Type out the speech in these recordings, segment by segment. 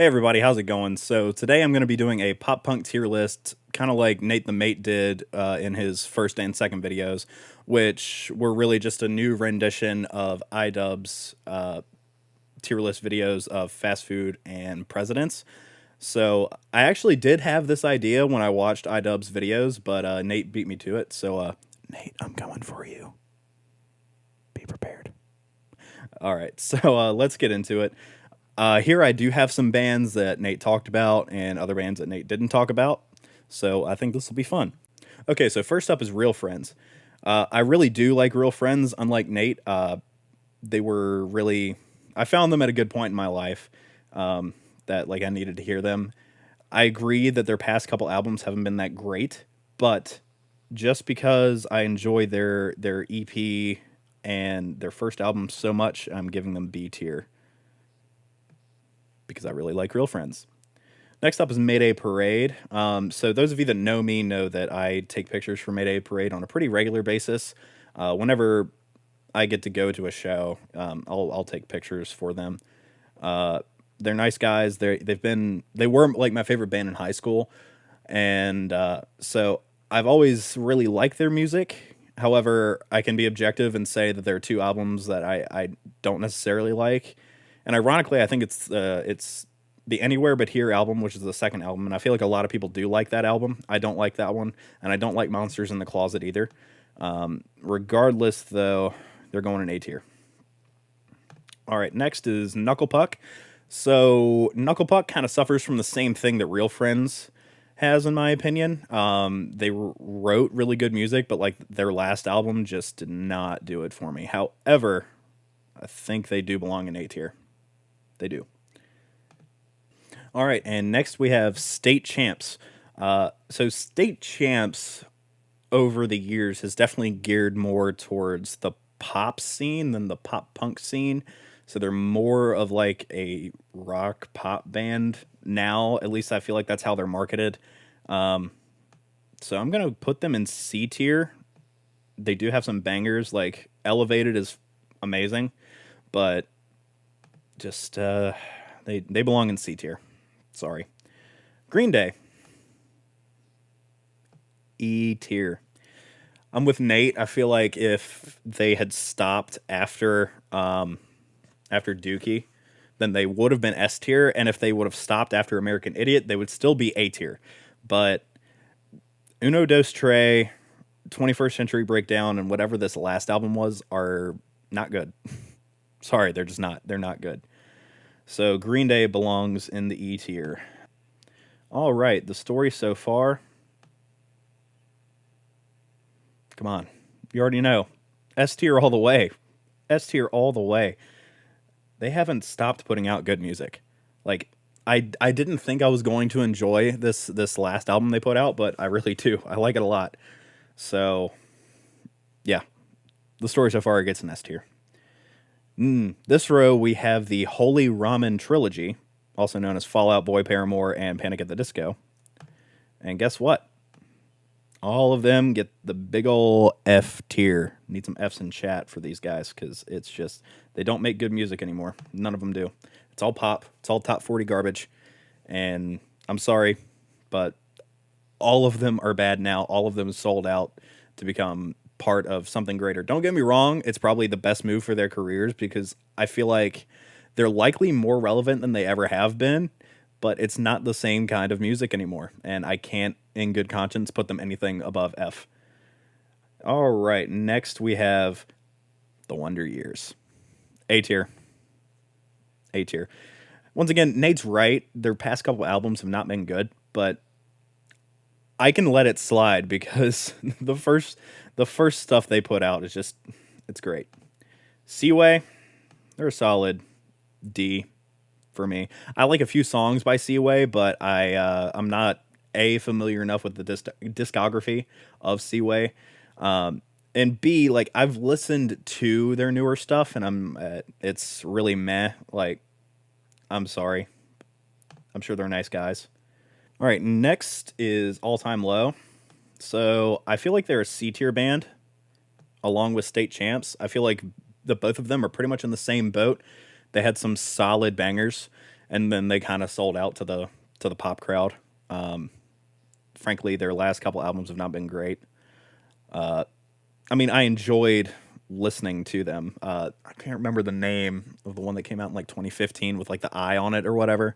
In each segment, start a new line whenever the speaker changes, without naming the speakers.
Hey everybody, how's it going? So today I'm going to be doing a pop punk tier list, kind of like Nate the Mate did in his first and second videos, which were really just a new rendition of iDubbbz's tier list videos of fast food and presidents. So I actually did have this idea when I watched iDubbbz's videos, but Nate beat me to it. So Nate, I'm coming for you. Be prepared. All right, so let's get into it. Here I do have some bands that Nate talked about and other bands that Nate didn't talk about. So I think this will be fun. Okay, so first up is Real Friends. I really do like Real Friends, unlike Nate. They were really, I found them at a good point in my life that like I needed to hear them. I agree that their past couple albums haven't been that great, but just because I enjoy their EP and their first album so much, I'm giving them B tier because I really like Real Friends. Next up is Mayday Parade. So those of you that know me know that I take pictures for Mayday Parade on a pretty regular basis. Whenever I get to go to a show, I'll take pictures for them. They're nice guys. They were like my favorite band in high school, and so I've always really liked their music. However, I can be objective and say that there are two albums that I don't necessarily like, and ironically, I think it's the Anywhere But Here album, which is the second album, and I feel like a lot of people do like that album. I don't like that one, and I don't like Monsters in the Closet either. Regardless, though, they're going in A tier. All right, next is Knuckle Puck. So Knuckle Puck kind of suffers from the same thing that Real Friends has, in my opinion. They wrote really good music, but like their last album just did not do it for me. However, I think they do belong in A tier. They do. All right, and next we have State Champs. So State Champs over the years has definitely geared more towards the pop scene than the pop punk scene. So they're more of like a rock pop band now. At least I feel like that's how they're marketed. So I'm gonna put them in C tier. They do have some bangers. Like Elevated is amazing, but just they belong in C tier. Sorry. Green Day, E tier. I'm with Nate. I feel like if they had stopped after Dookie, then they would have been S tier, and if they would have stopped after American Idiot, they would still be A tier. But Uno Dos Tre, 21st Century Breakdown, and whatever this last album was are not good. Sorry, they're just not. They're not good. So Green Day belongs in the E tier. All right, the story so far. Come on. You already know. S tier all the way. S tier all the way. They haven't stopped putting out good music. Like I didn't think I was going to enjoy this last album they put out, but I really do. I like it a lot. So, yeah. The story so far gets an S tier. This row we have the Holy Ramen trilogy, also known as Fall Out Boy, Paramore, and Panic at the Disco. And guess what? All of them get the big ol' F tier. Need some Fs in chat for these guys because it's just, they don't make good music anymore. None of them do. It's all pop. It's all top 40 garbage. And I'm sorry, but all of them are bad now. All of them sold out to become part of something greater. Don't get me wrong. It's probably the best move for their careers because I feel like they're likely more relevant than they ever have been, but it's not the same kind of music anymore. And I can't, in good conscience, put them anything above F. All right, next we have The Wonder Years. A tier. A tier. Once again, Nate's right. Their past couple albums have not been good, but I can let it slide because the first stuff they put out is just, it's great. Seaway, they're a solid D for me. I like a few songs by Seaway, but I'm not familiar enough with the discography of Seaway. And B, like I've listened to their newer stuff, and it's really meh. Like, I'm sorry. I'm sure they're nice guys. All right, next is All Time Low. So I feel like they're a C tier band, along with State Champs. I feel like the both of them are pretty much in the same boat. They had some solid bangers, and then they kind of sold out to the pop crowd. Frankly, their last couple albums have not been great. I mean, I enjoyed listening to them. I can't remember the name of the one that came out in like 2015 with like the eye on it or whatever.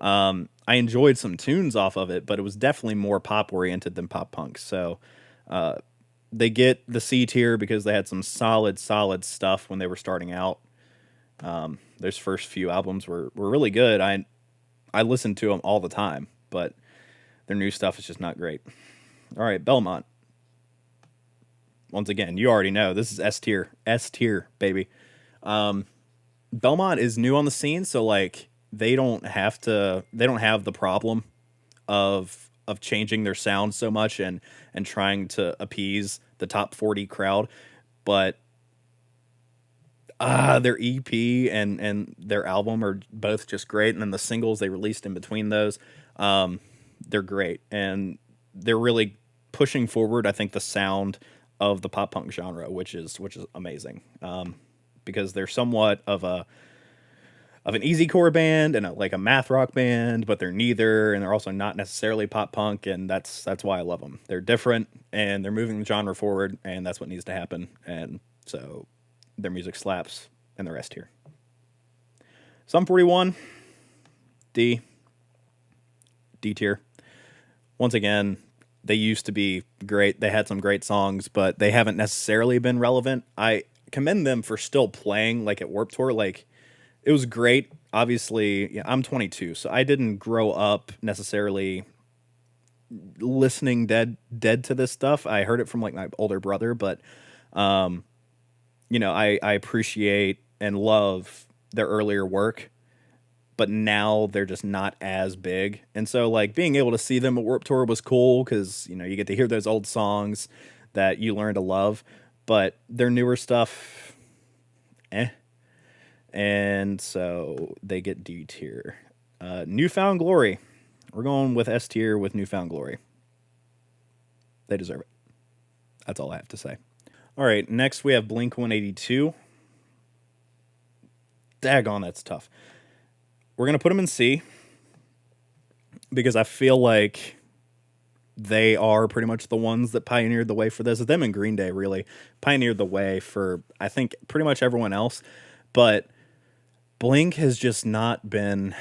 I enjoyed some tunes off of it, but it was definitely more pop oriented than pop punk. So they get the C tier because they had some solid stuff when they were starting out. Those first few albums were really good. I listened to them all the time, but their new stuff is just not great. All right, Belmont. Once again, you already know this is S tier, baby. Belmont is new on the scene, so like they don't have the problem of changing their sound so much and trying to appease the top 40 crowd, but their EP and their album are both just great, and then the singles they released in between those, they're great, and they're really pushing forward, I think, the sound of the pop punk genre, which is amazing, because they're somewhat of an easy core band and like a math rock band, but they're neither, and they're also not necessarily pop punk, and that's why I love them. They're different, and they're moving the genre forward, and that's what needs to happen, and so their music slaps, and the rest here. Sum 41, D tier. Once again, they used to be great. They had some great songs, but they haven't necessarily been relevant. I commend them for still playing like at Warped Tour. Like, it was great. Obviously, yeah, I'm 22, so I didn't grow up necessarily listening dead to this stuff. I heard it from like my older brother, but I appreciate and love their earlier work, but now they're just not as big. And so like being able to see them at Warped Tour was cool because, you get to hear those old songs that you learn to love, but their newer stuff, and so they get D tier. Newfound Glory. We're going with S tier with Newfound Glory. They deserve it. That's all I have to say. All right, next we have Blink 182. Daggone, that's tough. We're going to put them in C because I feel like they are pretty much the ones that pioneered the way for this. Them and Green Day really pioneered the way for, I think, pretty much everyone else. But Blink has just not been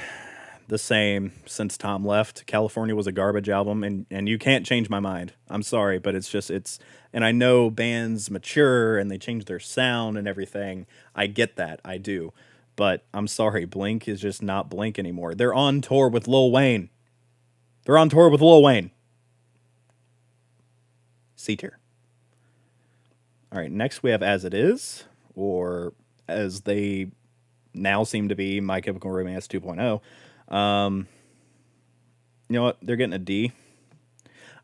the same since Tom left. California was a garbage album, and you can't change my mind. I'm sorry, but and I know bands mature and they change their sound and everything. I get that. I do. But I'm sorry, Blink is just not Blink anymore. They're on tour with Lil Wayne. C tier. All right, next we have As It Is, or as they now seem to be, My Chemical Romance 2.0. You know what? They're getting a D.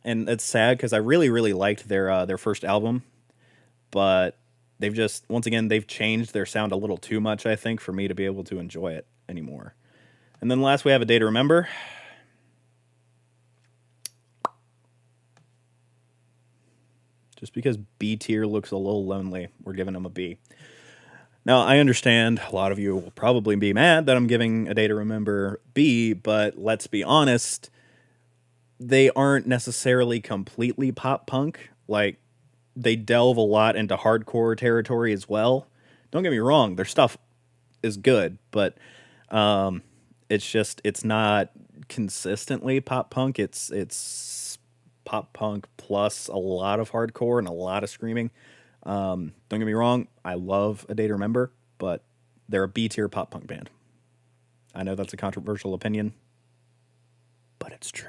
And it's sad because I really, really liked their first album. But they've just, once again, they've changed their sound a little too much, I think, for me to be able to enjoy it anymore. And then last we have A Day to Remember. Just because B tier looks a little lonely, we're giving them a B. Now, I understand a lot of you will probably be mad that I'm giving A Day to Remember B, but let's be honest, they aren't necessarily completely pop punk. Like, they delve a lot into hardcore territory as well. Don't get me wrong, their stuff is good, but it's not consistently pop punk. It's pop punk plus a lot of hardcore and a lot of screaming. Don't get me wrong, I love A Day to Remember, but they're a B tier pop punk band. I know that's a controversial opinion, but it's true.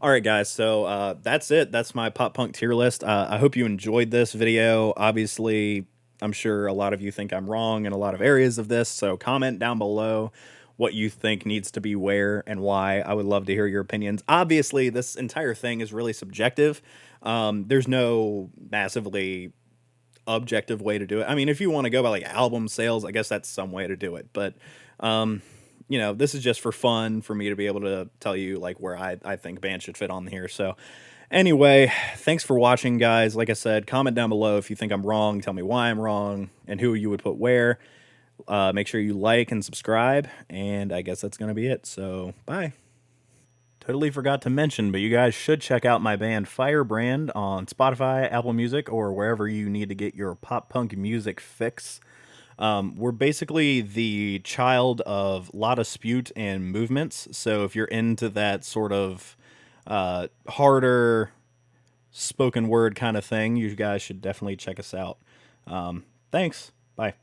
All right, guys, so that's it. That's my pop punk tier list. I hope you enjoyed this video. Obviously, I'm sure a lot of you think I'm wrong in a lot of areas of this, so comment down below what you think needs to be where and why. I would love to hear your opinions. Obviously, this entire thing is really subjective. There's no massively objective way to do it. I mean, if you want to go by like album sales, I guess that's some way to do it. But, this is just for fun for me to be able to tell you like where I think bands should fit on here. So anyway, thanks for watching, guys. Like I said, comment down below if you think I'm wrong. Tell me why I'm wrong and who you would put where. Make sure you like and subscribe, and I guess that's going to be it. So, bye. Totally forgot to mention, but you guys should check out my band Firebrand on Spotify, Apple Music, or wherever you need to get your pop punk music fix. We're basically the child of Lotta Spute and Movements. So if you're into that sort of harder spoken word kind of thing, you guys should definitely check us out. Thanks. Bye.